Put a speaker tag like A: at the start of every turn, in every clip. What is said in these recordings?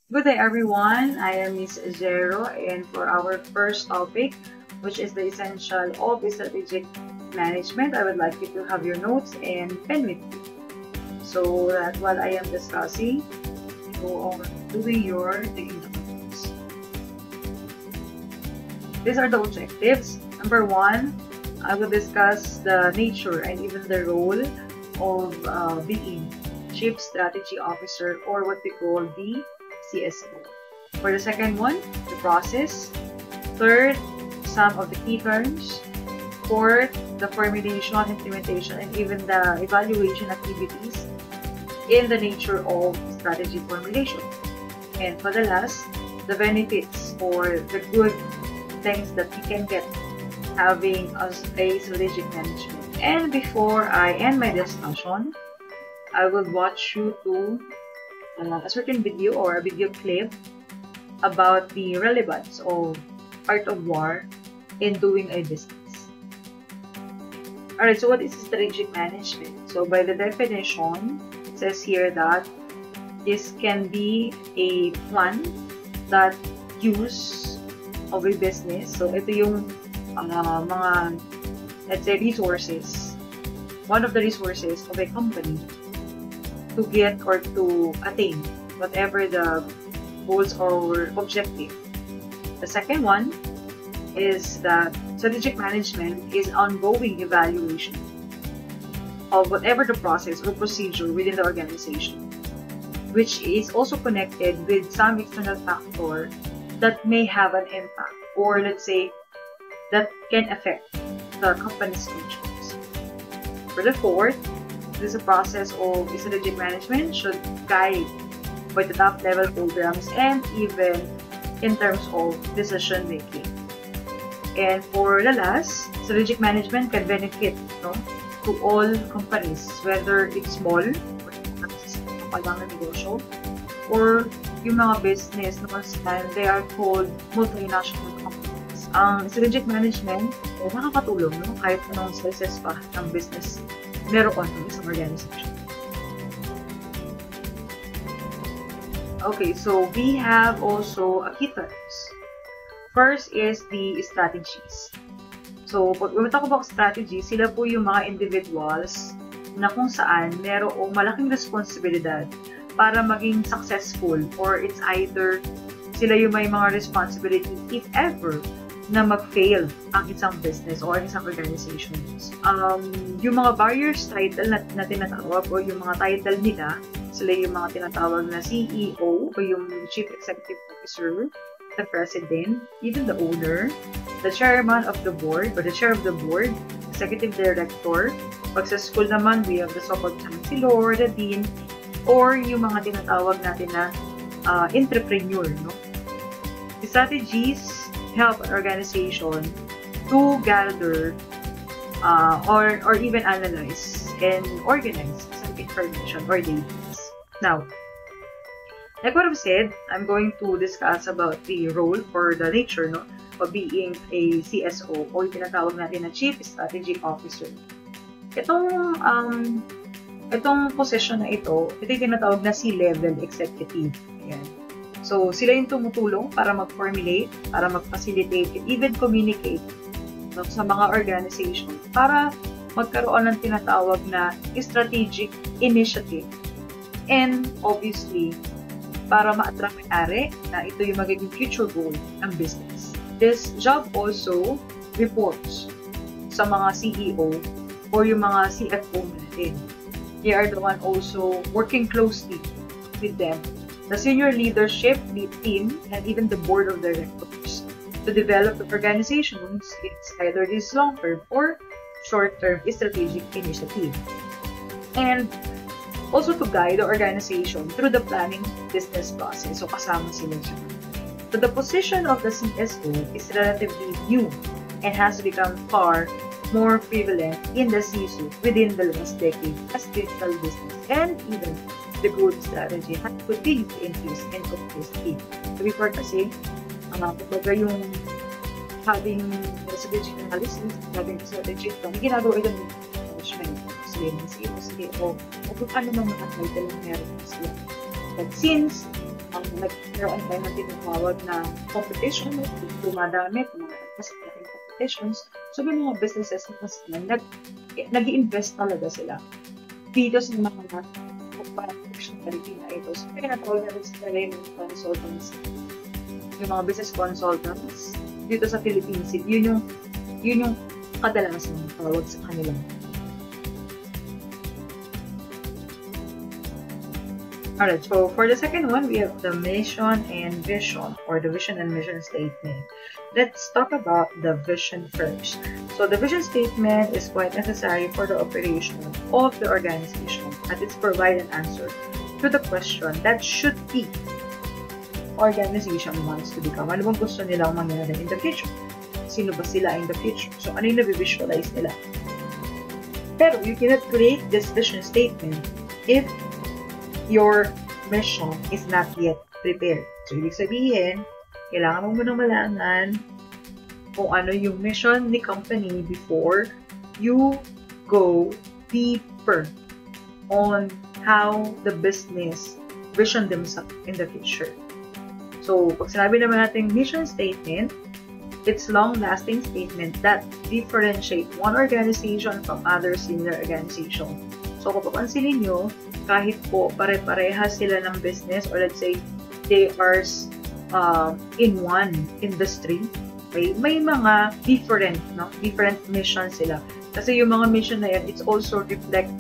A: Good day, everyone. I am Miss Zero, and for our first topic, which is the essential of strategic management, I would like you to have your notes and pen with you so that while I am discussing, you go on doing your taking notes. These are the objectives. Number one, I will discuss the nature and even the role of being Chief Strategy Officer, or what we call the CSO. For the second one, the process. Third, some of the key terms. Fourth, the formulation, implementation, and even the evaluation activities in the nature of strategy formulation. And for the last, the benefits or the good things that we can get having a strategic management. And before I end my discussion, I will watch you to a certain video or a video clip about the relevance of art of war in doing a business. Alright, so what is strategic management? So by the definition, it says here that this can be a plan that use of a business. So ito yung mga, let's say, resources. One of the resources of a company to get or to attain whatever the goals or objective. The second one is that strategic management is ongoing evaluation of whatever the process or procedure within the organization, which is also connected with some external factor that may have an impact, or let's say that can affect the company's functions. For the fourth, this is a process of strategic management should guide by the top level programs and even in terms of decision making. And for the last, strategic management can benefit to all companies, whether it's small or palang negosyo, or yung mga business na they are called multinational companies. Ang strategic management ay nakakatulong kahit anong sizes pa ng business meron ng isang organization. Okay, so we have also a key terms. First is the strategies. So, pag we talk about strategies, sila po yung mga individuals na kung saan merong malaking responsibilidad para maging successful, or it's either sila yung may mga responsibility if ever na mag-fail ang isang business or isang organization. Yung mga barriers title na tinatawag o yung mga title nila, sila yung mga tinatawag na CEO o yung Chief Executive Officer, the President, even the owner, the Chairman of the Board or the Chair of the Board, Executive Director. Pag sa school naman, we have the so-called Chancellor, the Dean, or yung mga tinatawag natin na entrepreneur. The strategies help an organization to gather or even analyze and organize some information or data. Now, like what I've said, I'm going to discuss about the role or the nature of being a CSO o yung tinatawag natin na Chief Strategy Officer. Itong position na ito yung tinatawag na C-level executive. Ayan. So, sila yung tumutulong para mag-formulate, para mag-facilitate, even communicate sa mga organization para magkaroon ng tinatawag na strategic initiative. And obviously, para ma-attract may-ari na ito yung magiging future goal ng business. This job also reports sa mga CEO or yung mga CFO natin. They are the one also working closely with them, the senior leadership, the team, and even the board of directors to develop the organizations. It's either this long-term or short-term strategic initiative. And also to guide the organization through the planning business process. So, kasama sila siya. So, the position of the CSO is relatively new and has become far more prevalent in the C-suite within the last decade as digital business and even the growth strategy has continued to increase and complexity. So, before kasi, kapag yung having strategic analysis, having strategic planning, ginagawa ito ng management. Sila yung CEO, o kung ano mga title na meron sila. But since nagkaroon tayo ng tinatawag na competition, dumadami, mas natin competitions. So, may mga businesses na mas nag-i-invest talaga sila dito sa mga Filipino idols. Kaya natawag natin sila yung consultants, yung mga business consultants dito sa Philippines. Yun yung kadalasan ng tawag sa kanila. Alright, so for the second one, we have the mission and vision, or the vision and mission statement. Let's talk about the vision first. So the vision statement is quite necessary for the operation of the organization, as it's provide an answer to the question that should be organization wants to become. Ano bang gusto nilang mangyari in the future? Sino ba sila in the future? So ano yung na-visualize nila? Pero you cannot create this vision statement if your mission is not yet prepared. So, ibig sabihin, kailangan mo munang malaman kung ano yung mission ni company before you go deeper on how the business vision themselves in the future. So, pag sinabi naman natin mission statement, it's long-lasting statement that differentiate one organization from other similar organization. So, kung papansinin nyo, kahit po pare-parehas sila ng business, or let's say they are in one industry, okay, may mga different missions sila. Kasi yung mga mission na yan, it's also reflect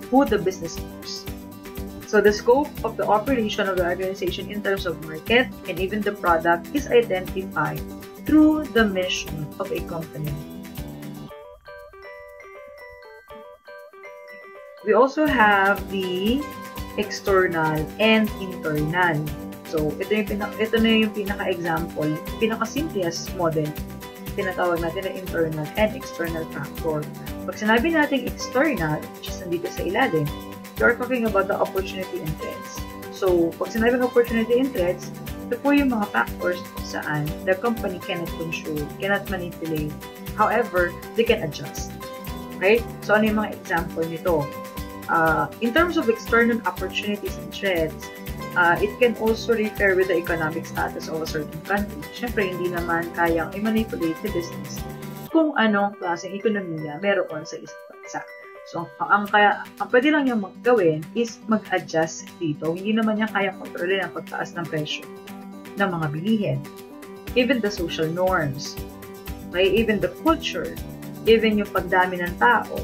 A: who the business is. So the scope of the operation of the organization in terms of market and even the product is identified through the mission of a company. We also have the external and internal. So, ito na yung pinaka-example, pinaka-simplest model. Tinatawag natin na internal and external factor. Pag sinabi natin external, which is nandito sa ilalim, we are talking about the opportunity and threats. So, pag sinabi ng opportunity and threats, ito po yung mga factors saan the company cannot control, cannot manipulate. However, they can adjust. Right? So, ano yung mga example nito? In terms of external opportunities and threats, it can also refer with the economic status of a certain country. Siyempre, hindi naman kayang i-manipulate the business kung anong klaseng ekonomiya meron sa isang bansa. So, ang pwede lang niyang gawin is mag-adjust dito. Hindi naman niya kayang kontrolin ang pagtaas ng presyo ng mga bilihin. Even the social norms, okay? Even the culture, even yung pagdami ng tao,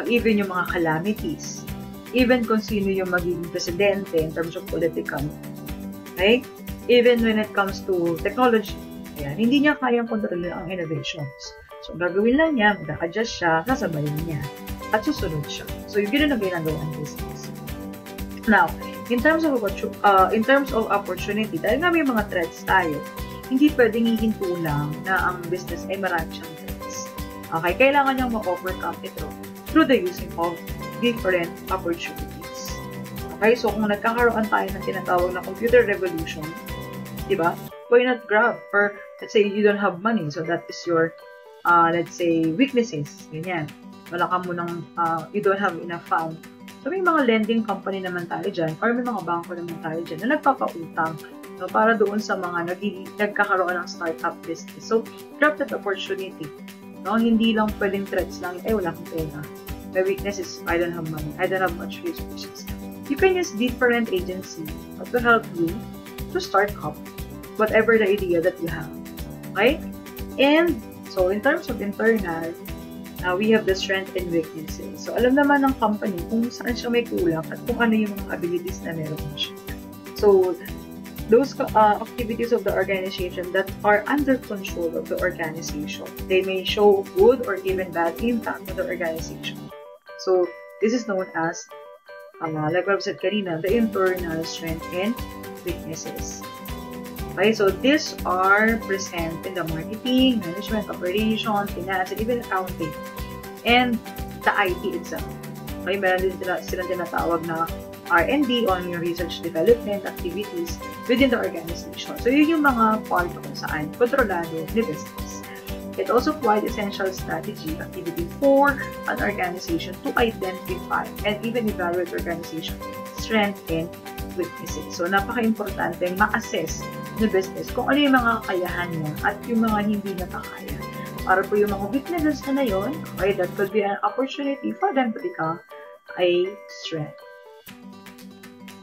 A: even yung mga calamities, even kung sino yung magiging presidente in terms of political, okay? Even when it comes to technology, ayan, hindi niya kayang kontrolin ang innovations. So, gagawin lang niya, mag-adjust siya, sasabayin niya, at susunod siya. So, yung gano'n na ginagawa ng business. Now, in terms of opportunity, dahil nga may mga threats tayo, hindi pwedeng hihinto lang na ang business ay marami siyang threats. Okay, kailangan niyang ma-overcome ito through the using of different opportunities. Okay, so kung nagkakaroon tayo ng tinatawag na computer revolution, di ba? Why not grab? Or let's say you don't have money, so that is your, let's say, weaknesses. Ganyan. Wala ka munang, you don't have enough fund. So may mga lending company naman tayo dyan, or may mga bangko naman tayo dyan na nagpapautang, no, para doon sa mga nagkakaroon ng startup business. So, grab that opportunity. No, hindi lang pwedeng threats lang, wala akong pera. My weakness is I don't have money, I don't have much resources. You can use different agencies to help you to start up whatever the idea that you have. Okay? And so in terms of internal, we have the strength and weaknesses. So alam naman ng company kung saan siya may kulang at kung ano yung mga abilities na meron siya. So those activities of the organization that are under control of the organization, they may show good or even bad impact on the organization. So, this is known as, like what I've said kanina, the internal strength and weaknesses. Okay, so these are present in the marketing, management, operation, finance, and even accounting, and the IT itself. Okay, meron din silang tinatawag na R&D on your research development activities within the organization. So, yun yung mga part kung saan kontrolado ni business. It also provides essential strategy activity for an organization to identify and even evaluate organization strength and weaknesses. So, napaka-importante ma-assess ng business kung ano yung mga kakayahan niya at yung mga hindi niya kakaya. Para po yung mga weaknesses na yun, okay, that could be an opportunity for them to become a strength.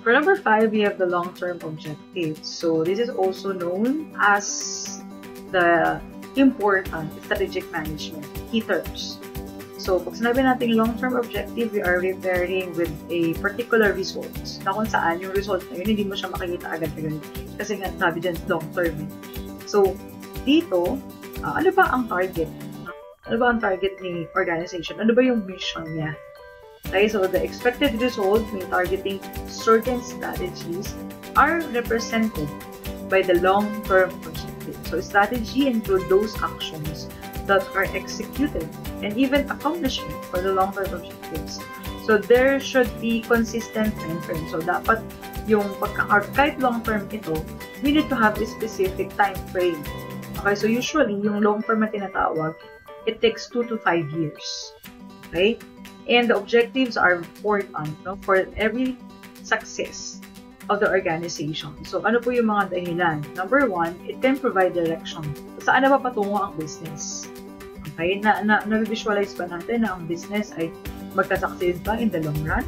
A: For number 5, we have the long-term objectives. So, this is also known as the important strategic management, key terms. So, pag sinabi natin long-term objective, we are referring with a particular result. Na kung saan yung result na yun, hindi mo siya makikita agad-agad. Kasi nga, sabi dyan, long-term. So, dito, ano ba ang target? Ano ba ang target ni organization? Ano ba yung mission niya? Okay, so the expected result may targeting certain strategies are represented by the long-term objective. So, strategy include those actions that are executed and even accomplishment for the long-term objectives. So, there should be consistent time frame. So, dapat yung kahit long-term ito, we need to have a specific time frame. Okay, so usually, yung long-term na tinatawag, it takes 2 to 5 years. Okay? And the objectives are important, no, for every success of the organization. So, ano po yung mga dahilan? Number 1, it can provide direction. Saan na ba patungo ang business? Okay? Na-visualize ba natin na ang business ay magka-succeed ba in the long run?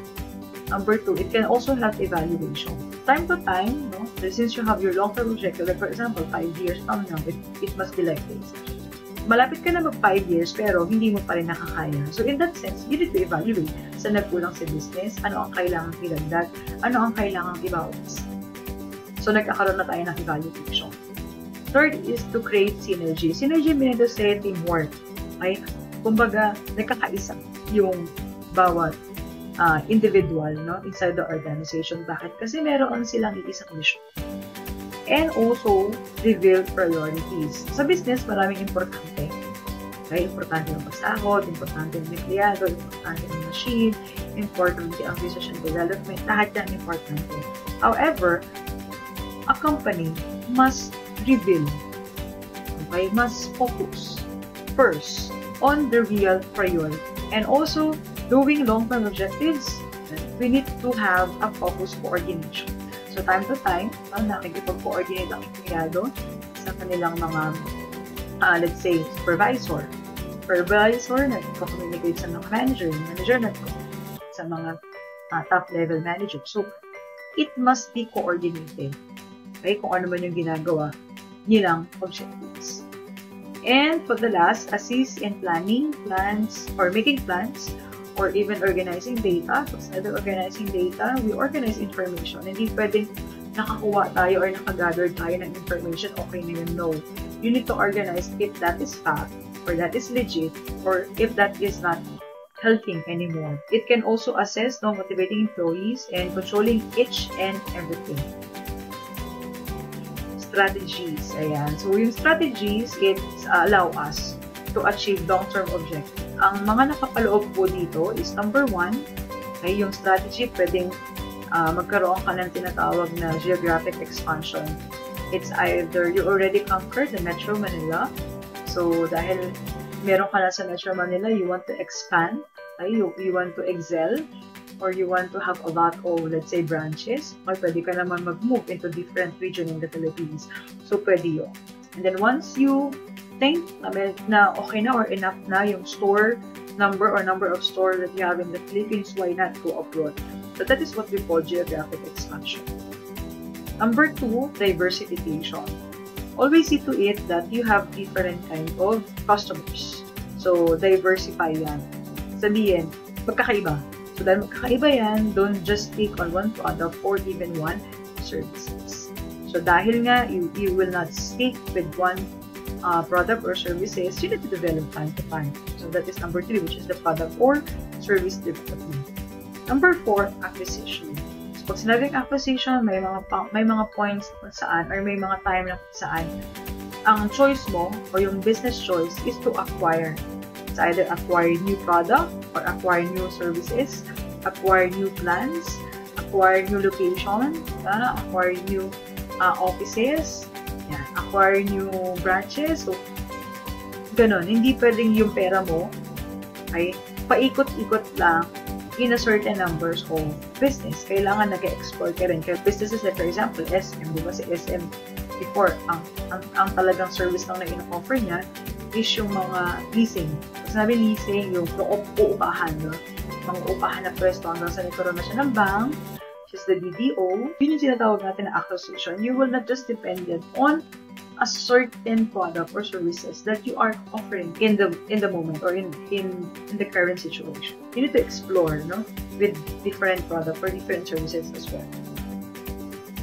A: Number 2, it can also help evaluation. Time to time, no, since you have your long-term objective, like for example, 5 years from now, it must be like this. Malapit ka na mag 5 years pero hindi mo pa rin nakakaya. So in that sense, you need to evaluate sa nagkulang sa business, ano ang kailangang ilagdag, ano ang kailangang ibawas. So nagkakaroon na tayo ng evaluation. Third is to create synergy. Synergy meaning to say teamwork. Okay? Kumbaga, nagkakaisa yung bawat individual, no, inside the organization. Bakit? Kasi meron silang iisang mission. And also, reveal priorities. Sa business, maraming importante. Okay? Importante yung pagsahod, importante yung empleyado, importante yung machine, importante ang research and development, lahat yan importante. However, a company must reveal, okay, must focus first on the real priority. And also, doing long-term objectives, we need to have a focus coordination. So, time to time, nakikipag-coordinate ang empleyado sa kanilang mga, let's say, supervisor. Supervisor, nagko-communicate sa mga manager sa mga top-level manager. So, it must be coordinated. Okay? Kung ano man yung ginagawa nilang objectives. And for the last, assist in planning plans or making plans or even organizing data. Instead of organizing data, we organize information. Hindi pwedeng nakakuha tayo or nakagather tayo ng information, okay na yun. No. You need to organize if that is fact, or that is legit, or if that is not helping anymore. It can also assess motivating employees and controlling each and everything. Strategies. Ayan. So, yung strategies, it allow us to achieve long-term objectives. Ang mga nakapaloob po dito is number 1, ay yung strategy, pwedeng magkaroon ka ng tinatawag na geographic expansion. It's either you already conquered the Metro Manila, so dahil meron ka na sa Metro Manila, you want to expand, you want to excel, or you want to have a lot of, let's say, branches, or pwede ka naman mag-move into different region in the Philippines. So, pwede yun. And then once you think na okay na or enough na yung store number or number of store that you have in the Philippines, why not go abroad? So that is what we call geographic expansion. Number 2, diversification. Always see to it that you have different kind of customers. So diversify yan. Sabihin, magkakaiba. So dahil magkakaiba yan, don't just stick on one product or even one services. So dahil nga, you will not stick with one product or services, you need to develop time to time. So that is number 3, which is the product or service development. Number 4, acquisition. So pag sinabing acquisition, may mga points kung saan or may mga time na kung saan ang choice mo or yung business choice is to acquire. It's either acquire new product or acquire new services, acquire new plans, acquire new location, acquire new offices, acquire new branches. So, ganun. Hindi pwedeng yung pera mo ay paikot-ikot lang in a certain numbers of business. Kailangan nag-explore ka rin. Kaya businesses like, for example, SM, di ba si SM before, ang talagang service lang na in-offer niya is yung mga leasing. Pag sinabi leasing, yung uupahan, no? Mga upahan na pwesto hanggang sa nagkaroon na siya ng bank, which is the BDO. Yun yung sinatawag natin na acquisition. You will not just dependent on a certain product or services that you are offering in the moment or in the current situation. You need to explore, no, with different product or different services as well.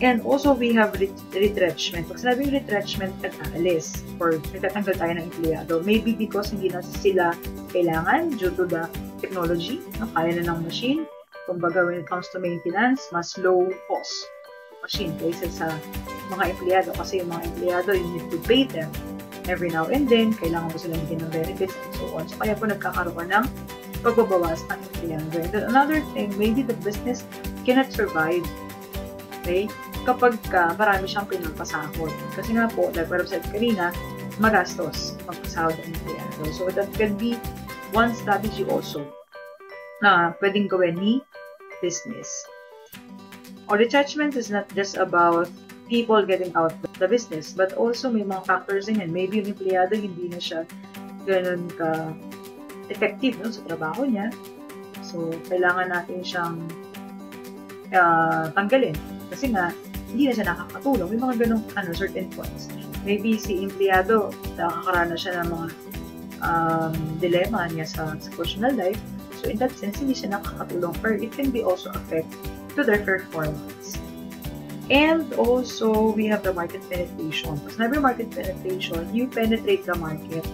A: And also, we have retrenchment. Pag sinabing retrenchment, nag-aalis or nagtatanggal tayo ng empleyado. Maybe because hindi na sila kailangan due to the technology, no, kaya na ng machine. Kumbaga, when it comes to maintenance, mas low cost machine kaysa sa mga empleyado. Kasi yung mga empleyado, you need to pay them every now and then. Kailangan mo silang bigyan ng benefits and so on. So, kaya po nagkakaroon ng pagbabawas ng empleyado. And then another thing, maybe the business cannot survive, okay, kapag marami siyang pinapasahod. Kasi nga po, like what I've said kanina, magastos magpasahod ng empleyado. So, that can be one strategy also na pwedeng gawin ni business. Or retrenchment is not just about people getting out of the business, but also may mga factors din yan. Maybe yung empleyado hindi na siya ganun ka-effective, no, sa trabaho niya. So, kailangan natin siyang tanggalin. Kasi nga, hindi na siya nakakatulong. May mga ganung certain points. Maybe si empleyado, nakakaranas siya ng mga dilemma niya sa personal life. So, in that sense, hindi siya nakakatulong. But it can be also affect to their performance. And also, we have the market penetration. Pag sinabing market penetration, you penetrate the market.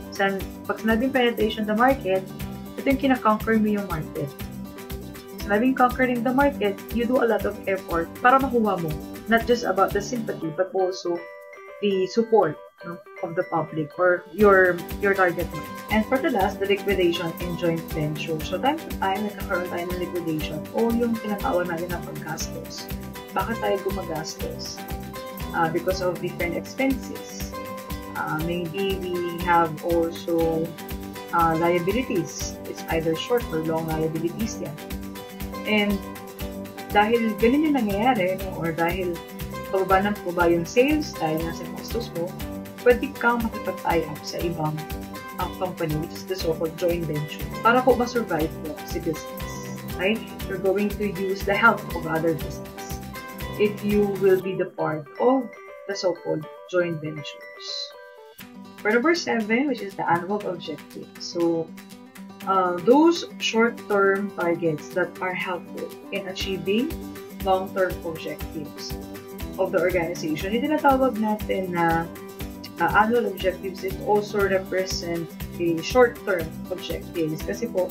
A: Pag sinabing penetration the market, ito yung kina-conquer mo yung market. Sinabing conquering the market, you do a lot of effort para makuha mo. Not just about the sympathy, but also the support, no, of the public or your target market. And for the last, the liquidation and joint venture. So, time to time, nagkakaroon tayo ng liquidation o yung tinatawag natin na paggastos. Bakit tayo gumagastos? Because of different expenses. Maybe we have also liabilities. It's either short or long liabilities yan. And dahil ganun yung nangyayari, no, or dahil pababa ng pababa yung sales, dahil nasa gastos mo, pwede kang makipag-tie up sa ibang company, which is the so-called joint venture, para po ma-survive mo si business. Right? You're going to use the help of other business if you will be the part of the so-called joint ventures. For number 7, which is the annual objective. So, those short-term targets that are helpful in achieving long-term objectives of the organization. Yung tinatawag natin na annual objectives, it also represent the short-term objectives. Kasi po,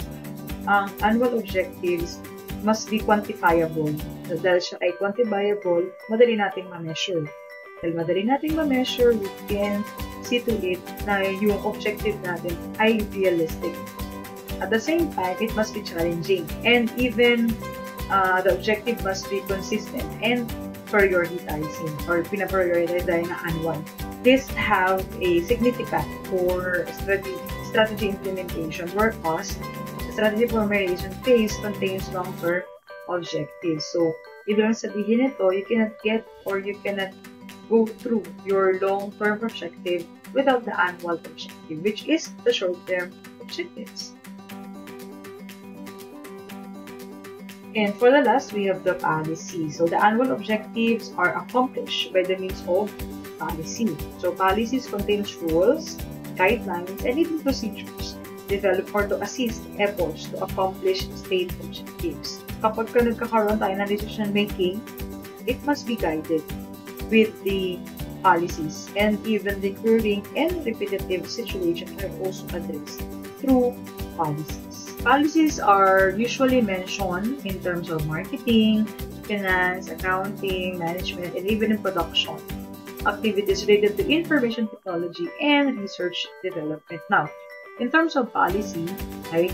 A: ang annual objectives must be quantifiable. So, dahil siya ay quantifiable, madali nating ma-measure. Dahil madali nating ma-measure, we can see to it na yung objective natin ay realistic. At the same time, it must be challenging. And even the objective must be consistent and prioritizing or pinaprioritize na annual. This have a significant for strategy implementation, whereas the strategy formulation phase contains long-term objectives. So, ibig sabihin nito, you cannot get or you cannot go through your long-term objective without the annual objective, which is the short-term objectives. And for the last, we have the policy. So, the annual objectives are accomplished by the means of policy. So, policies contains rules, guidelines, and even procedures developed for to assist efforts to accomplish state objectives. Kapag nagkakaroon tayo ng decision making, it must be guided with the policies, and even the recurring and repetitive situations are also addressed through policies. Policies are usually mentioned in terms of marketing, finance, accounting, management, and even in production activities related to information technology and research development. Now, in terms of policy, right?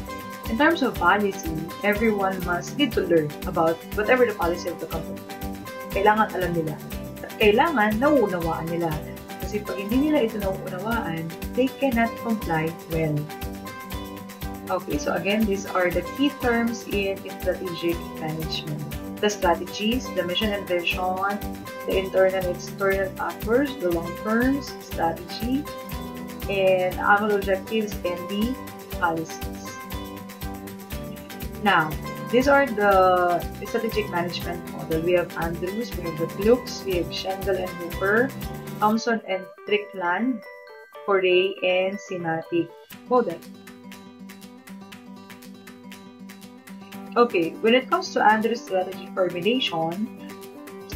A: In terms of policy, everyone must need to learn about whatever the policy of the company. Kailangan alam nila. At kailangan nauunawaan nila. Kasi pag hindi nila ito nauunawaan, they cannot comply well. Okay, so again, these are the key terms in strategic management. The strategies, the mission and vision, the internal and external factors, the long-term strategy, and annual objectives and the policies. Now, these are the strategic management model. We have Andrews, we have the Glucks, we have Schenkel and Hooper, Thompson and Strickland, Corey, and Semantic Model. Okay, when it comes to Andrews strategy formulation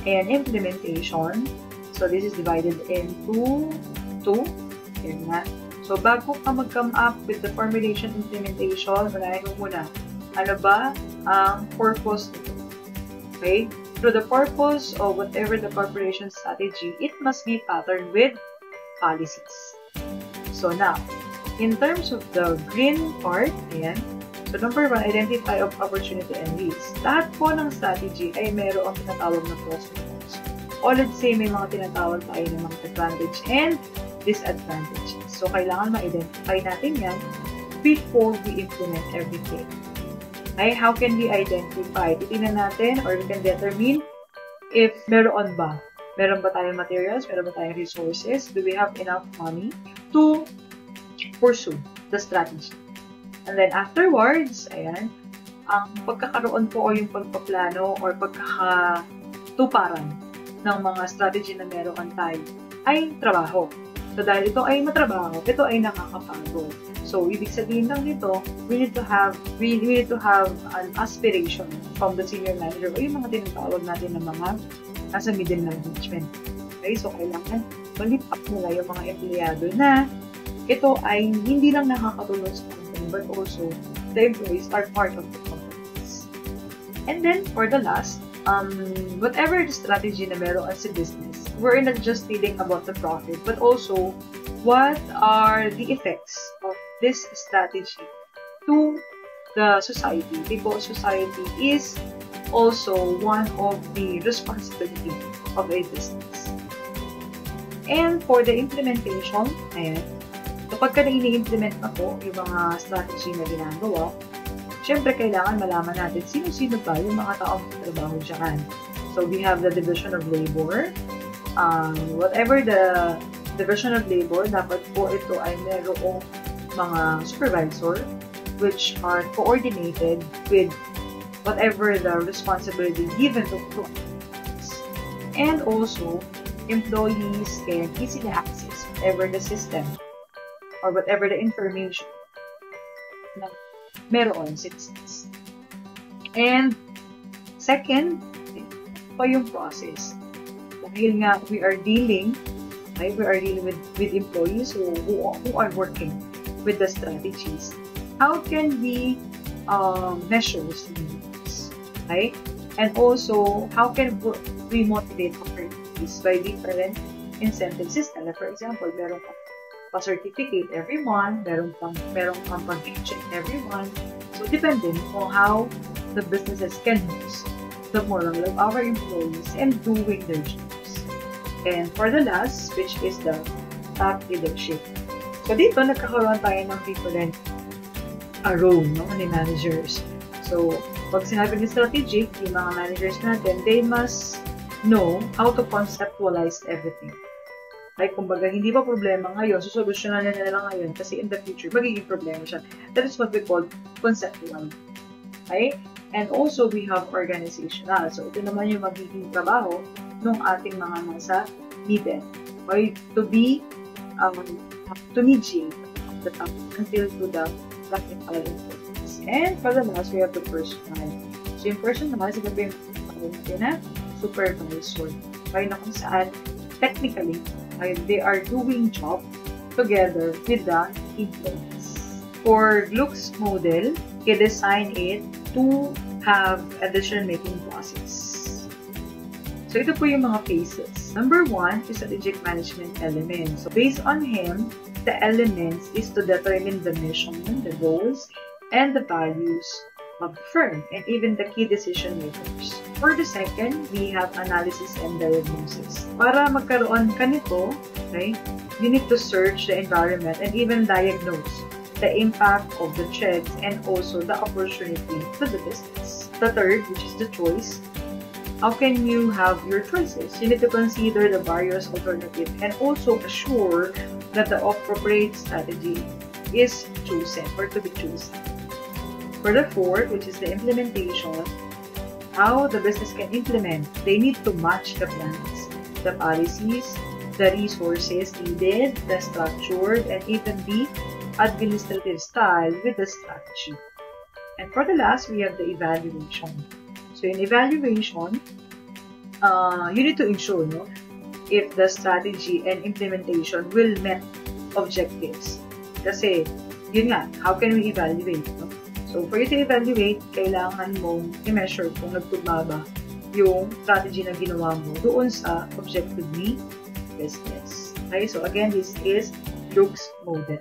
A: and implementation, so this is divided into two. So, bago ka mag-come up with the formulation implementation, unahin mo muna, ano ba ang purpose nito? Okay? So, the purpose of whatever the corporation strategy, it must be patterned with policies. So, now, in terms of the green part, ayan, so, number 1, identify of opportunity and risks. Lahat po ng strategy ay mayroong tinatawag na pros and cons. O let's say, may mga tinatawag tayo ng mga advantage and disadvantages. So, kailangan ma-identify natin yan before we implement everything. Okay, how can we identify? Titingnan natin or we can determine if meron ba tayong materials, meron ba tayong resources, do we have enough money to pursue the strategy. And then afterwards, ayan, ang pagkakaroon po o yung pagpaplano or pagkakatuparan ng mga strategy na meron tayo ay trabaho. So, dahil ito ay matrabaho, ito ay nakakapagod. So, ibig sabihin lang nito, we need to have an aspiration from the senior manager o yung mga tinatawag natin ng mga nasa middle management. Okay? So, kailangan malipat nila yung mga empleyado na ito ay hindi lang nakakatulong sa company, but also the employees are part of the companies. And then, for the last, whatever the strategy na meron as a business, we're not just thinking about the profit, but also what are the effects of this strategy to the society, because society is also one of the responsibility of a business. And for the implementation, ayan, kapag ka ini-implement na po yung mga strategy na ginagawa, syempre kailangan malaman natin sino-sino ba yung mga taong trabaho dyan. So, we have the division of labor. Whatever the division of labor, dapat po ito ay mayroong mga supervisor which are coordinated with whatever the responsibility given to employees. And also, employees can easily access whatever the system or whatever the information na meron citizens. And second, pa yung process. Dahil nga we are dealing with employees who are working with the strategies. How can we measure this? Okay? And also, how can we motivate our employees by different incentive system? Like for example, meron pa-certificate every month, meron pang pag-check every month. So, depending on how the businesses can use the moral of our employees and doing their jobs. And for the last, which is the top leadership. So, dito, nagkakaroon tayo ng different role, no, ni managers. So, pag sinabi ng strategic, yung mga managers natin, they must know how to conceptualize everything. Like, kumbaga, hindi ba problema ngayon, susolusyonan na nila ngayon kasi in the future, magiging problema siya. That is what we call conceptual. Okay? And also, we have organizational. So, ito naman yung magiging trabaho ng ating mga nasa middle. Okay? To mediate the top until to the practical importance. And for the last, we have the personal. So, yung personal, sabi yung na supervisor. Okay, na kung saan, technically, they are doing job together with the employees. For Gluck's model, i-design it to have a decision-making process. So, ito po yung mga phases. Number 1 is strategic management element. So, based on him, the elements is to determine the mission, the goals, and the values of the firm, and even the key decision makers. For the second, we have analysis and diagnosis. Para magkaroon ka nito, okay, you need to search the environment and even diagnose the impact of the threats, and also the opportunity to the business. The third, which is the choice. How can you have your choices? You need to consider the various alternatives and also assure that the appropriate strategy is chosen or to be chosen. For the fourth, which is the implementation, how the business can implement, they need to match the plans, the policies, the resources needed, the structured, and even the administrative style with the strategy. And for the last, we have the evaluation. So in evaluation, you need to ensure if the strategy and implementation will met objectives. Kasi, yun nga, how can we evaluate? So for you to evaluate, kailangan mong i-measure kung nagtugma ba yung strategy na ginawa mo doon sa objective ni business. Okay, so again, this is Luke's model.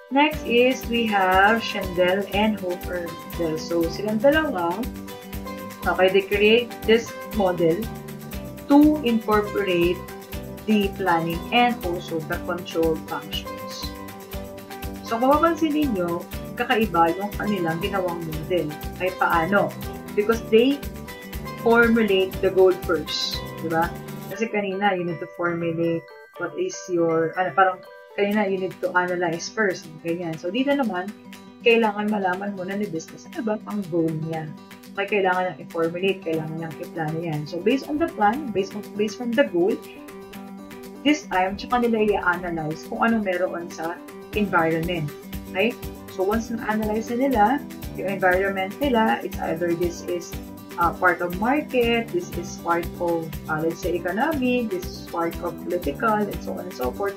A: Next is we have Shendel and Hofer model. So silang dalawa, okay, they create this model to incorporate the planning and also the control functions. So kung mapapansin ninyo, kakaiba yung kanilang ginawang model. Ay paano? Because they formulate the goal first. Diba? Kasi kanina, you need to formulate what is your, parang kanina, you need to analyze first. Ganyan. So, dito naman, kailangan malaman muna ni business ano ba ang goal niya. Okay, kailangan niyang i-formulate, kailangan niyang i-plano yan. So, based on the plan, based from the goal, this time, tsaka nila i-analyze kung anong meron sa environment. Okay? So, once na-analyze na nila, yung environment nila, it's either this is part of market, this is part of, let's say, economic, this is part of political, and so on and so forth.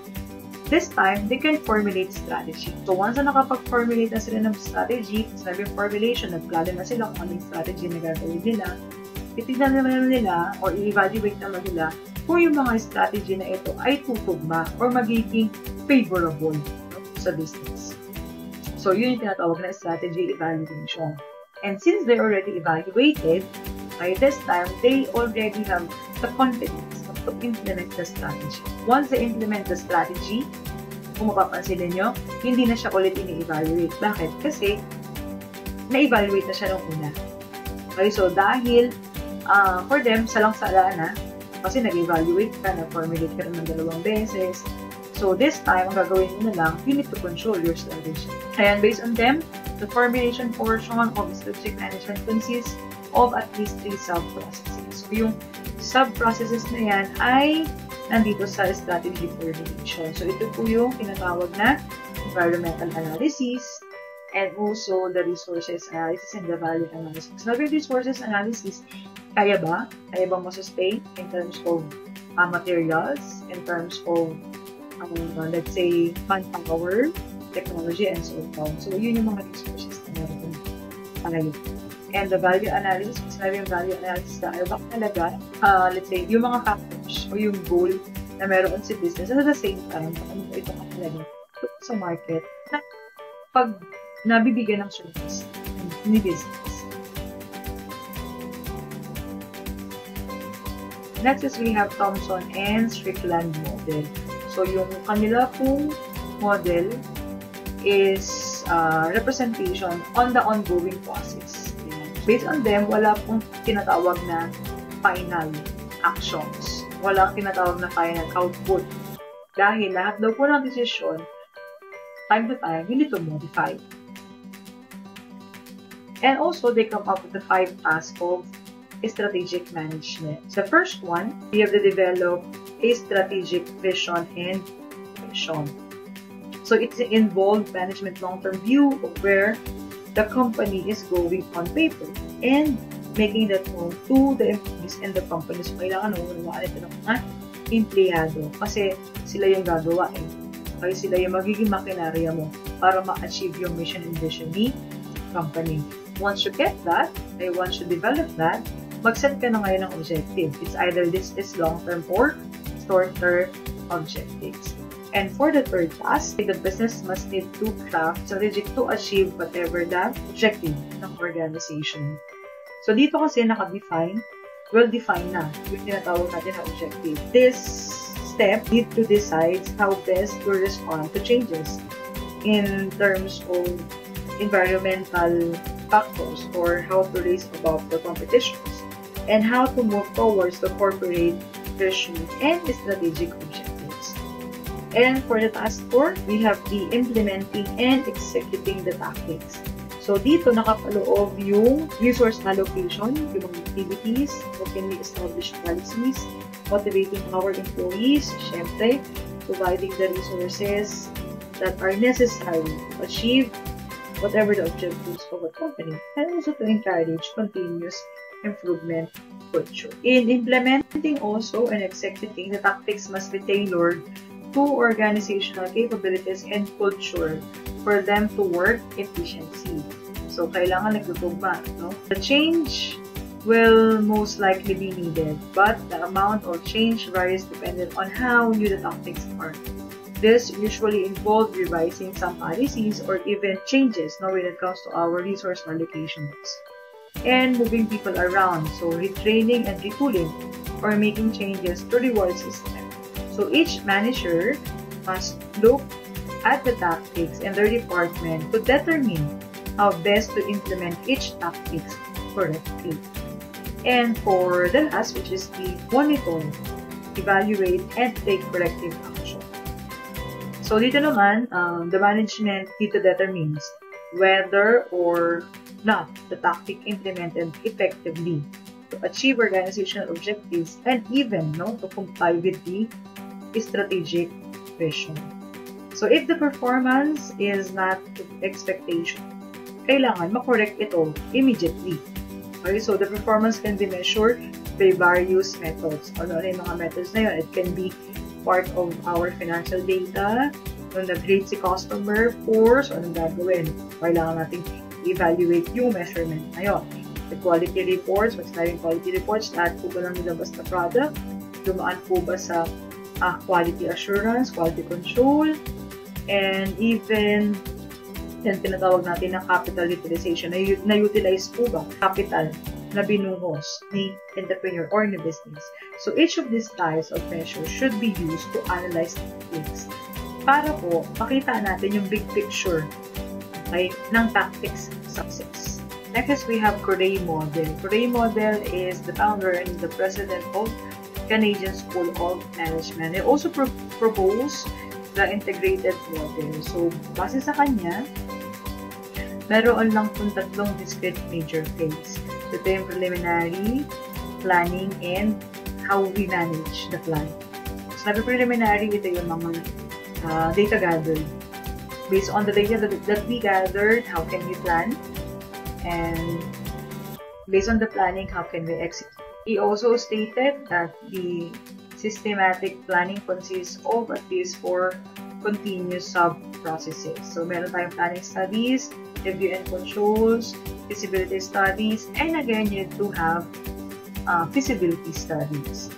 A: This time, they can formulate strategy. So, once na nakapag-formulate na sila ng strategy, sabi yung formulation, nagplano na sila kung anong strategy na gagawin nila, titignan naman nila or i-evaluate naman nila kung yung mga strategy na ito ay tutugma or magiging favorable sa business. So, yun yung tinatawag na strategy evaluation. And since they already evaluated, by this time, they already have the confidence to implement the strategy. Once they implement the strategy, kung mapapansin ninyo, hindi na siya ulit ini-evaluate. Bakit? Kasi, na-evaluate na siya nung una. Okay, so dahil, for them, salang-sala na, kasi nag-evaluate ka, nag-formulate ka ng 2 beses. So, this time, ang gagawin mo na lang, you need to control your strategy. And based on them, the formulation portion of strategic management consists of at least 3 sub-processes. So, yung sub-processes na yan ay nandito sa strategy formulation. So, ito po yung tinatawag na environmental analysis and also the resources analysis and the value analysis. So, the resources analysis, kaya ba? Kaya ba masustain in terms of materials, in terms of, let's say, manpower, technology, and so on. So, yun yung mga resources na meron tayo. And the value analysis, kung sinabi yung value analysis tayo, baka talaga, let's say, yung mga factors o yung goal na meron si business at the same time, baka mo ito ka talaga sa market na pag nabibigyan ng service ni business. Next is we have Thomson and Strickland model. So, yung kanila pong model is representation on the ongoing process. Based on them, wala pong tinatawag na final actions. Wala tinatawag na final output. Dahil lahat daw po ng decision, time to time, you need to modify. And also, they come up with the 5 tasks of strategic management. The first one, we have to develop a strategic vision and mission. So, it's involved management long-term view of where the company is going on paper and making that known to the employees and the company. So, kailangan unawaan ito ng mga empleyado kasi sila yung gagawa eh. Kaya sila yung magiging makinarya mo para ma-achieve yung mission and vision ni company. Once you get that, once you develop that, mag-set ka na ngayon ng objective. It's either this is long-term or short-term objectives. And for the third task, the business must need to craft strategy to achieve whatever the objective ng organization. So, dito kasi naka-define, well-defined na yung tinatawag natin na objective. This step need to decide how best to respond to changes in terms of environmental factors, or how to raise above the competitions, and how to move towards the corporate vision and strategic objectives. And for the task 4, we have the implementing and executing the tactics. So dito nakapaloob yung resource allocation, yung mga activities, how can we establish policies, motivating our employees, syempre, providing the resources that are necessary to achieve whatever the objectives of a company, and also to encourage continuous improvement culture. In implementing also and executing, the tactics must be tailored to organizational capabilities and culture for them to work efficiently. So, kailangan nagtutugma, no? The change will most likely be needed, but the amount of change varies depending on how new the tactics are. This usually involves revising some policies or even changes when it comes to our resource allocations. And moving people around, so retraining and retooling, or making changes to reward system. So each manager must look at the tactics in their department to determine how best to implement each tactics correctly. And for the last, which is the monitor, evaluate, and take corrective action. So dito naman, the management dito determines whether or not the tactic implemented effectively to achieve organizational objectives and even to comply with the strategic vision. So if the performance is not to expectation, kailangan makorek ito immediately. Okay, so the performance can be measured by various methods. Ano yung mga methods na yun? It can be part of our financial data. Kung nag-rate si customer for, so anong gagawin? Kailangan natin evaluate yung measurement na yun. The quality reports, what's na yung quality reports? Lahat po ba lang nilabas na product? Dumaan po ba sa quality assurance, quality control, and even yan tinatawag natin na capital utilization. Na-utilize po ba capital na binuhos ni entrepreneur or ni business? So each of these types of measures should be used to analyze tactics para po makita natin yung big picture, okay, ng tactics success. Next, we have Corey Model. Corey Model is the founder and the president of Canadian School of Management. He also proposed the integrated model. So, base sa kanya, meron lang kung tatlong discrete major phase. Ito yung preliminary, planning, and how we manage the plan. So, na preliminary, ito yung mga data gathered. Based on the data that we gathered, how can we plan? And based on the planning, how can we execute? He also stated that the systematic planning consists of at least 4 continuous sub-processes. So, meron tayong planning studies, review and controls, feasibility studies, and again, you need to have feasibility studies.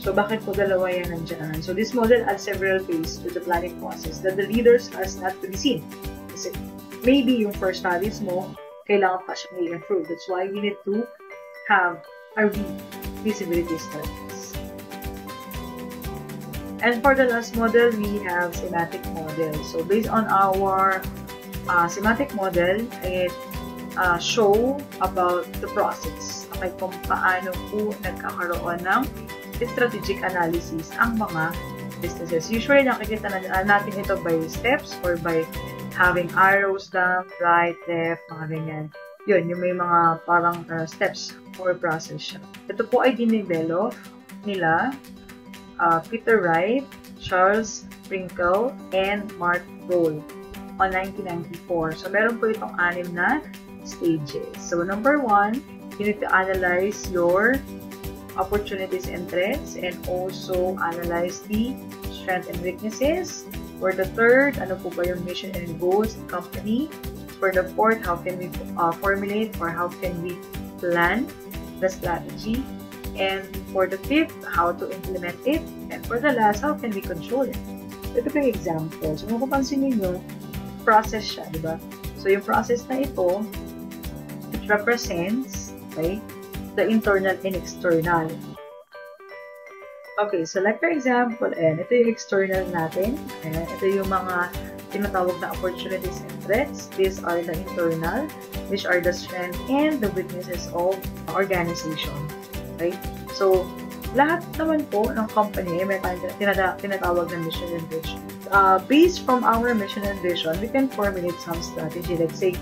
A: So, bakit po dalawa yan nandiyan? So, this model adds several phases to the planning process that the leaders has not to be seen. Kasi maybe yung first studies mo, kailangan pa siyang i-improve. That's why we need to have our feasibility studies. And for the last model, we have semantic model. So based on our semantic model, it show about the process. Okay, kung paano po nagkakaroon ng strategic analysis ang mga businesses. Usually, nakikita natin ito by steps or by having arrows down, right, left, mga ganyan. Yun, yung may mga parang steps or process siya. Ito po ay dinevelop nila Peter Wright, Charles Sprinkle, and Mark Roll on 1994. So, meron po itong 6 na stages. So, number 1, you need to analyze your opportunities and threats, and also analyze the strengths and weaknesses. For the third, ano po ba yung mission and goals of the company? For the fourth, how can we formulate or how can we plan the strategy? And for the fifth, how to implement it? And for the last, how can we control it? Ito po yung example. So, kung mapapansin niyo, process siya, di ba? So, yung process na ito, it represents, okay, the internal and external. Okay, select our example, and ito yung external natin. Ayan, ito yung mga tinatawag na opportunities and threats. These are the internal, which are the strengths and the weaknesses of organization. Right? So, lahat naman po ng company, may tinatawag na mission and vision. Based from our mission and vision, we can formulate some strategy. Let's say,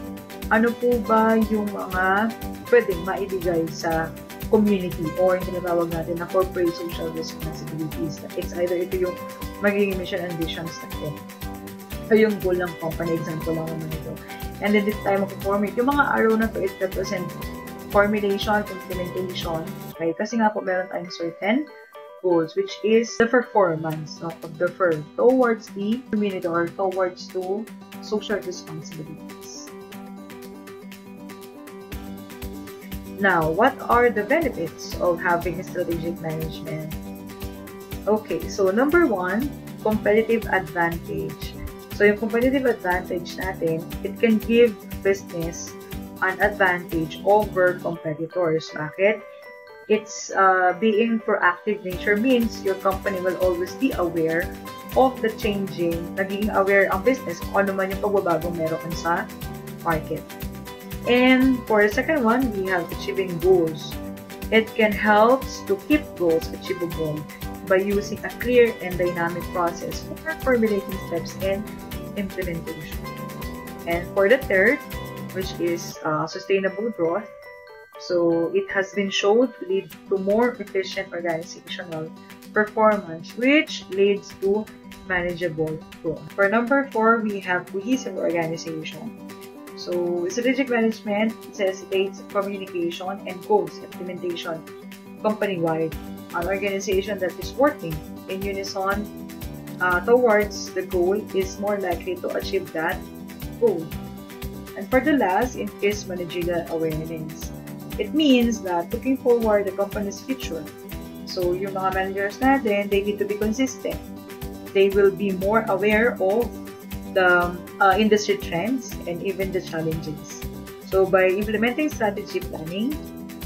A: ano po ba yung mga pwedeng maibigay sa community or yung tinatawag natin na corporate social responsibilities. It's either ito yung magiging mission and visions natin o yung goal ng company. Example lang naman ito. And then this time of formulate, yung mga arrow na to, it represent formulation, implementation. Okay? Kasi nga po meron tayong certain goals, which is the performance of the firm towards the community or towards to social responsibilities. Now, what are the benefits of having strategic management? Okay, so number 1, competitive advantage. So, yung competitive advantage natin, it can give business an advantage over competitors. Bakit? It's being proactive nature means your company will always be aware of the changing, naging aware ang business kung ano man yung pagbabagong meron sa market. And for the second one, we have achieving goals. It can help to keep goals achievable by using a clear and dynamic process for formulating steps and implementation. And for the third, which is sustainable growth, so it has been shown to lead to more efficient organizational performance, which leads to manageable growth. For number 4, we have cohesive organization. So, strategic management necessitates communication and goals implementation company-wide. An organization that is working in unison towards the goal is more likely to achieve that goal. And for the last, increased managerial awareness. It means that looking forward the company's future. So, yung mga managers natin, they need to be consistent. They will be more aware of the industry trends and even the challenges. So by implementing strategy planning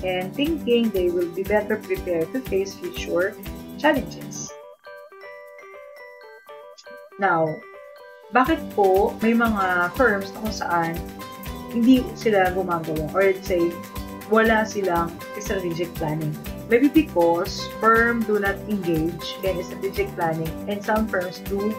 A: and thinking, they will be better prepared to face future challenges. Now, bakit po may mga firms na kung saan hindi sila gumagawa or let's say wala silang strategic planning? Maybe because firms do not engage in strategic planning and some firms do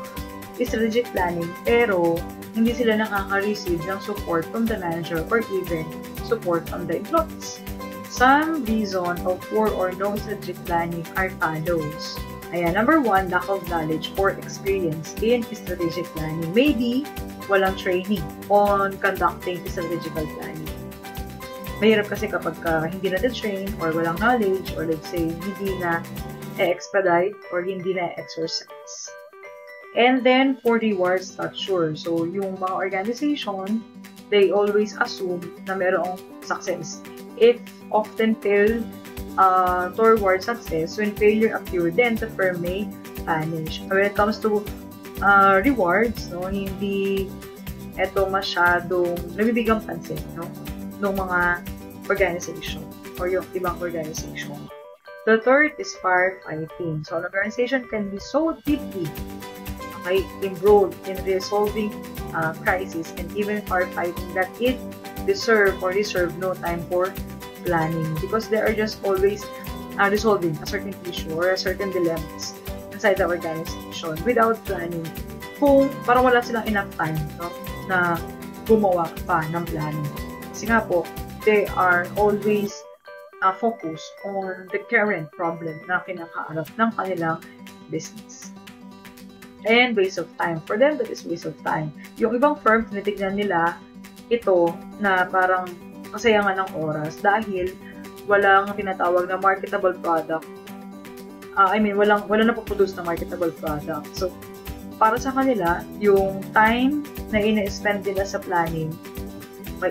A: strategic planning pero hindi sila nakaka-receive ng support from the manager or even support from the employees. Some reason of poor or no strategic planning are follows. Ayan, number 1, lack of knowledge or experience in strategic planning. Maybe walang training on conducting strategical planning. Mahirap kasi kapag hindi na-train or walang knowledge or let's say hindi na expedite or hindi na exercise. And then, for reward structure. So, yung mga organization, they always assume na mayroong success. If often fail toward success, when failure occur, then the firm may vanish. When it comes to rewards, no, hindi ito masyadong nabibigang pansin, no, ng mga organization or yung ibang organization. The third is firefighting. So, an organization can be so deeply embroiled in resolving crisis and even firefighting that it deserve no time for planning because they are just always resolving a certain issue or a certain dilemmas inside the organization without planning. Kung parang wala silang enough time, no, na gumawa pa ng planning. Kasi nga po, they are always focused on the current problem na kinakaharap ng kanilang business. And waste of time. For them, that is waste of time. Yung ibang firm, tinitignan nila ito na parang kasayangan ng oras dahil walang tinatawag na marketable product. Walang napoproduce na marketable product. So, para sa kanila, yung time na ina-spend nila sa planning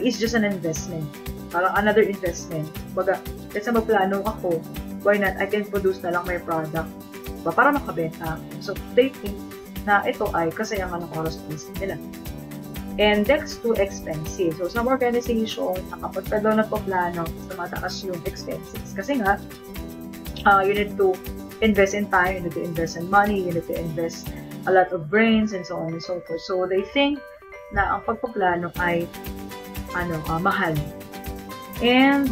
A: is just an investment. Parang another investment. Baga, kasi magplano ako, why not? I can produce na lang my product para makabenta. So, they think na ito ay kasayangan ng oras nila. And next to expenses. So, some organization, kapag ka daw nagpaplano, mataas yung expenses. Kasi nga, you need to invest in time, you need to invest in money, you need to invest a lot of brains, and so on and so forth. So they think na ang pagpaplano ay mahal. And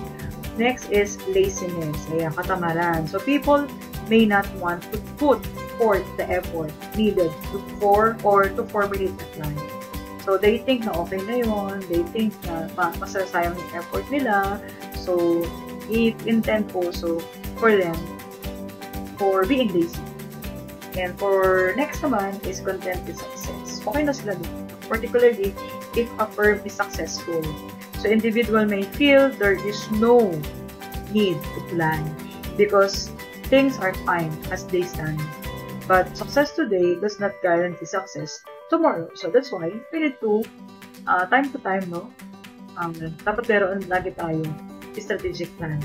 A: next is laziness. Ayan, katamaran. So people may not want to put forth the effort needed to formulate a plan. So they think na okay na yun, they think na masasayang yung effort nila. So it intend also for them for being lazy. And for next naman is content with success. Okay na sila dito. Particularly if a firm is successful. So individual may feel there is no need to plan because things are fine as they stand. But success today does not guarantee success tomorrow. So that's why we need to, time to time, dapat meron lagi tayo strategic plan.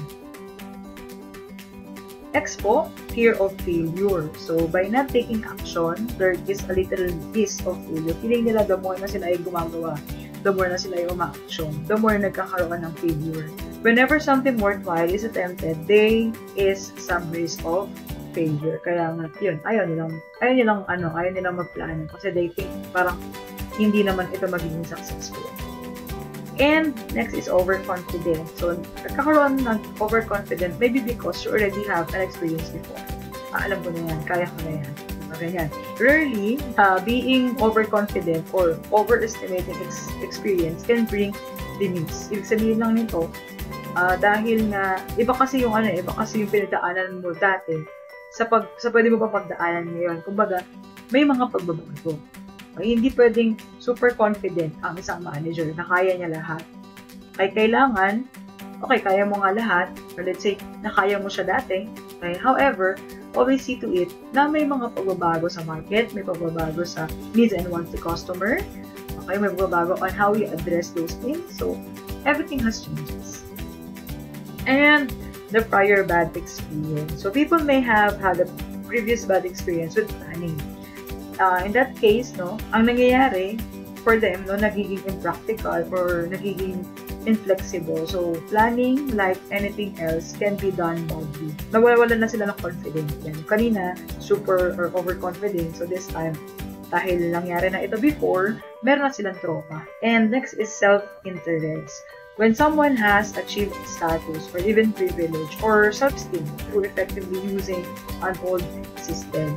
A: Next po, fear of failure. So by not taking action, there is a little risk of failure. Feeling nila the more na sila ay gumagawa, the more na sila ay uma-action, the more nagkakaroon ng failure. Whenever something worthwhile is attempted, there is some risk of failure. Kaya nga, yun, ayaw nilang magplano kasi they think parang hindi naman ito magiging successful. And next is overconfident. So, nagkakaroon ng overconfident maybe because you already have an experience before. Alam ko na yan, kaya ko na yan. Ganyan. Rarely, being overconfident or overestimating experience can bring limits. Ibig sabihin lang nito, dahil nga, iba kasi yung pinagdaanan mo dati sa pwede mo pa pagdaanan ngayon. Kumbaga, may mga pagbabago. Hindi pwedeng super confident ang isang manager na kaya niya lahat. Kailangan, kaya mo nga lahat, or let's say, nakaya mo siya dati. Okay? However, always see to it na may mga pagbabago sa market, may pagbabago sa needs and wants of the customer. Okay, may pagbabago on how you address those things. So, everything has changes. And the prior bad experience. So, people may have had a previous bad experience with planning. In that case, ang nangyayari for them, nagiging impractical or nagiging inflexible. So, planning, like anything else, can be done badly. Nawawalan na sila ng confidence. Yan. Kanina, super or overconfident. So, this time, dahil nangyari na ito before, meron na silang tropa. And next is self-interest. When someone has achieved status or even privilege or self-esteem through effectively using an old system,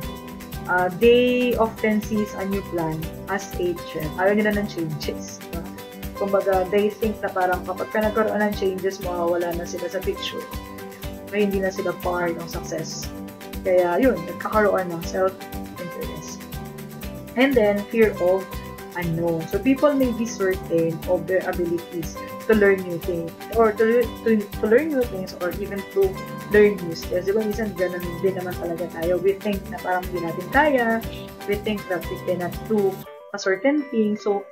A: they often sees a new plan as a trend. Ayaw nila ng changes. Kumbaga, they think na parang kapag nagkaroon ng changes, mawawala na sila sa picture. May hindi na sila part ng success. Kaya yun, nagkakaroon ng self-interest. And then, fear of unknown. So, people may be certain of their abilities to learn new things or to learn new things or even to learn new skills. Diba, minsan ganun din naman talaga tayo. We think na parang hindi natin kaya. We think that we cannot do a certain thing. So,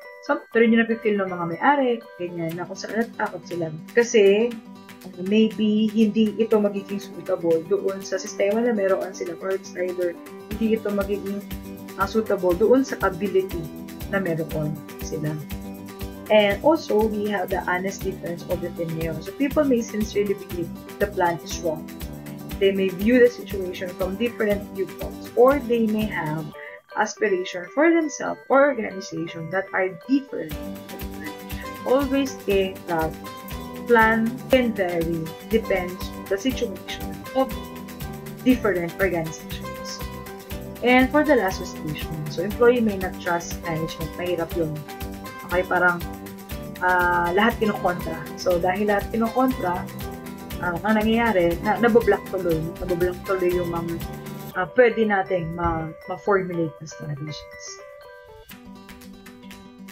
A: pero yun napipil ng mga may-ari, ganyan, na kung saan natakot sila. Kasi, maybe hindi ito magiging suitable doon sa sistema na meron sila, or it's either hindi ito magiging suitable doon sa ability na meron sila. And also, we have the honest difference of opinion. So, people may sincerely believe the plan is wrong. They may view the situation from different viewpoints, or they may have aspiration for themselves or organization that are different. Always think that plan can vary, depends the situation of different organizations. And for the last situation, so employee may not trust management. Mahirap yun. Okay, parang lahat kinokontra. So, dahil lahat kinokontra, ang nangyayari, nabablock tuloy yung mga pwede nating ma-formulate na strategies.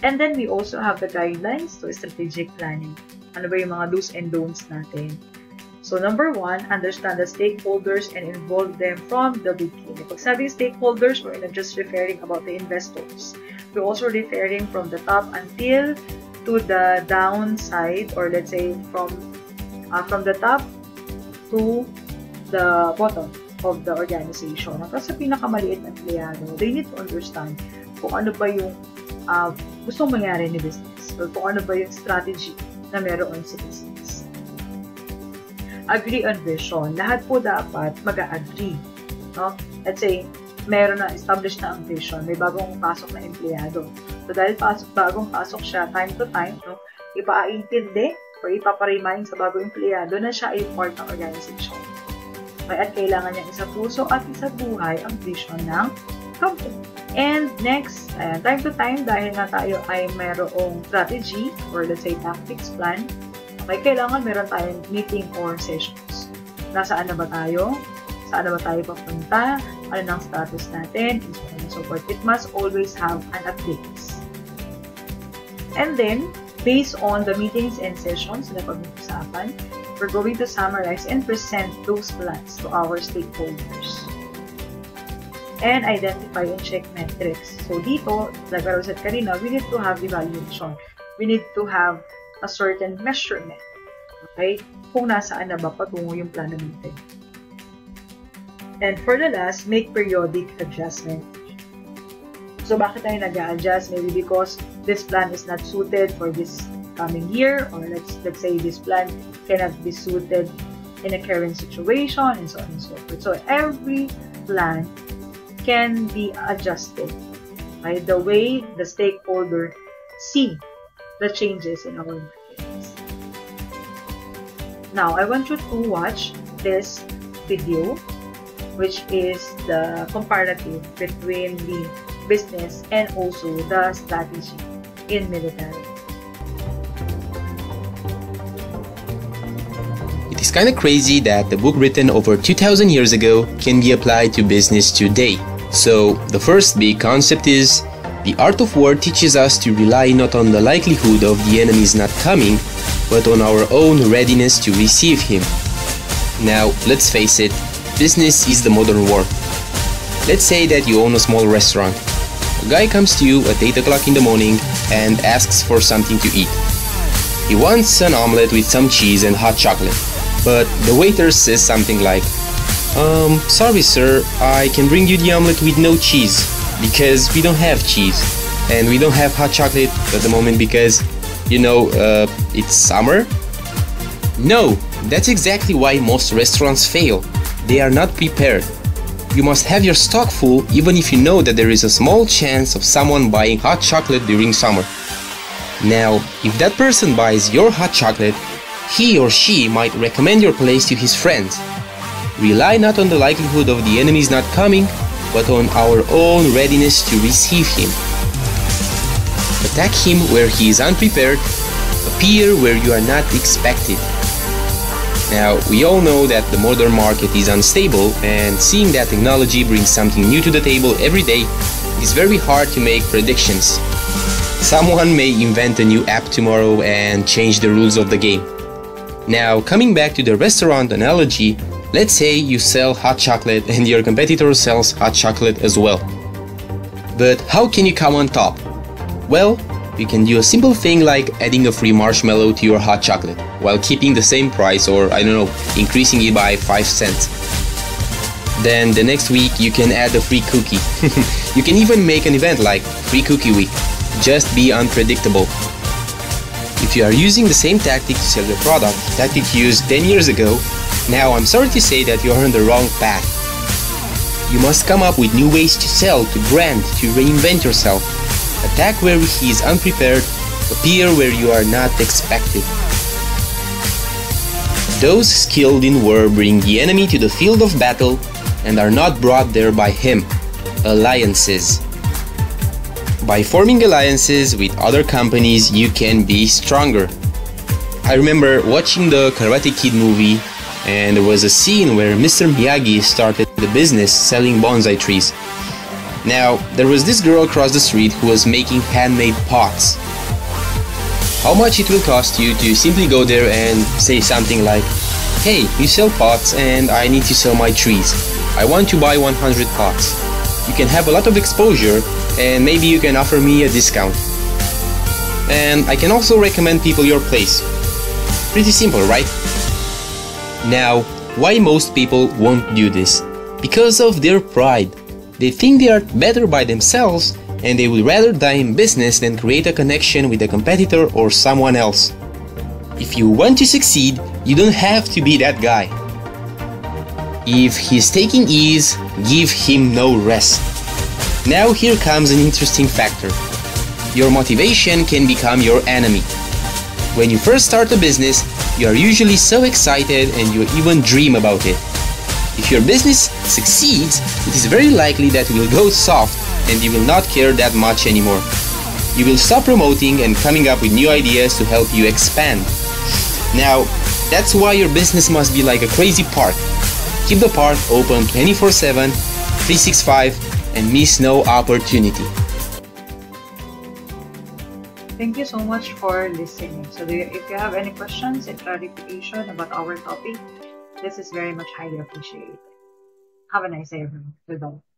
A: And then, we also have the guidelines to strategic planning. Ano ba yung mga do's and don'ts natin? So, number 1, understand the stakeholders and involve them from the beginning. Pag sabing stakeholders, we're not just referring about the investors. We're also referring from the top until to the downside, or let's say from the top to the bottom of the organization. Hanggang sa pinakamaliit na empleyado, they need to understand kung ano ba yung gustong mangyari ni business, or kung ano ba yung strategy na meron sa business. Agree on vision. Lahat po dapat mag-agree no? Let's say, meron na, established na ang vision, may bagong pasok na empleyado. So dahil bagong pasok siya time to time, no, ipaintindi or ipaparemind sa bagong empleyado na siya ay part ng organization. At kailangan niyang isa puso at isa buhay ang vision ng company. And next, time to time, dahil nga tayo ay mayroong strategy or let's say tactics plan, okay, kailangan meron tayong meeting or sessions. Nasaan na ba tayo? Saan na ba tayo papunta? Ano ng status natin? And so on and so forth. It must always have an update. And then, based on the meetings and sessions na pag-uusapan, we're going to summarize and present those plans to our stakeholders. And identify and check metrics. So dito, like I said kanina, we need to have evaluation. We need to have a certain measurement. Okay? Kung nasaan na ba patungo yung plano natin. And for the last, make periodic adjustment. So bakit tayo nag-a-adjust? Maybe because this plan is not suited for this coming year, or let's say this plan cannot be suited in a current situation, and so on and so forth. So every plan can be adjusted by the way the stakeholder see the changes in our markets. Now, I want you to watch this video, which is the comparative between the business and also the strategy in military.
B: It is kind of crazy that the book written over 2,000 years ago can be applied to business today. So, the first big concept is, the art of war teaches us to rely not on the likelihood of the enemy's not coming, but on our own readiness to receive him. Now, let's face it, business is the modern war. Let's say that you own a small restaurant. A guy comes to you at 8 o'clock in the morning and asks for something to eat. He wants an omelette with some cheese and hot chocolate, but the waiter says something like, sorry sir, I can bring you the omelette with no cheese, because we don't have cheese, and we don't have hot chocolate at the moment because, you know, it's summer? No, that's exactly why most restaurants fail. They are not prepared. You must have your stock full even if you know that there is a small chance of someone buying hot chocolate during summer. Now, if that person buys your hot chocolate, he or she might recommend your place to his friends. Rely not on the likelihood of the enemy's not coming, but on our own readiness to receive him. Attack him where he is unprepared, appear where you are not expected. Now, we all know that the modern market is unstable, and seeing that technology brings something new to the table every day, it is very hard to make predictions. Someone may invent a new app tomorrow and change the rules of the game. Now, coming back to the restaurant analogy, let's say you sell hot chocolate and your competitor sells hot chocolate as well. But how can you come on top? Well, you can do a simple thing like adding a free marshmallow to your hot chocolate while keeping the same price, or I don't know, increasing it by 5 cents. Then the next week you can add a free cookie. You can even make an event like Free Cookie Week. Just be unpredictable. If you are using the same tactic to sell your product, tactic used 10 years ago, now I'm sorry to say that you are on the wrong path. You must come up with new ways to sell, to brand, to reinvent yourself. Attack where he is unprepared, appear where you are not expected. Those skilled in war bring the enemy to the field of battle and are not brought there by him. Alliances. By forming alliances with other companies, you can be stronger. I remember watching the Karate Kid movie, and there was a scene where Mr. Miyagi started the business selling bonsai trees. Now, there was this girl across the street who was making handmade pots. How much it will cost you to simply go there and say something like, "Hey, you sell pots and I need to sell my trees. I want to buy 100 pots. You can have a lot of exposure and maybe you can offer me a discount. And I can also recommend people your place." Pretty simple, right? Now, why most people won't do this? Because of their pride. They think they are better by themselves and they would rather die in business than create a connection with a competitor or someone else. If you want to succeed, you don't have to be that guy. If he's taking ease, give him no rest. Now here comes an interesting factor. Your motivation can become your enemy. When you first start a business, you are usually so excited and you even dream about it. If your business succeeds, it is very likely that it will go soft and you will not care that much anymore. You will stop promoting and coming up with new ideas to help you expand. Now, that's why your business must be like a crazy park. Keep the park open 24/7, 365, and miss no opportunity.
A: Thank you so much for listening. So if you have any questions and clarification about our topic, this is very much highly appreciated. Have a nice day, everyone. Goodbye.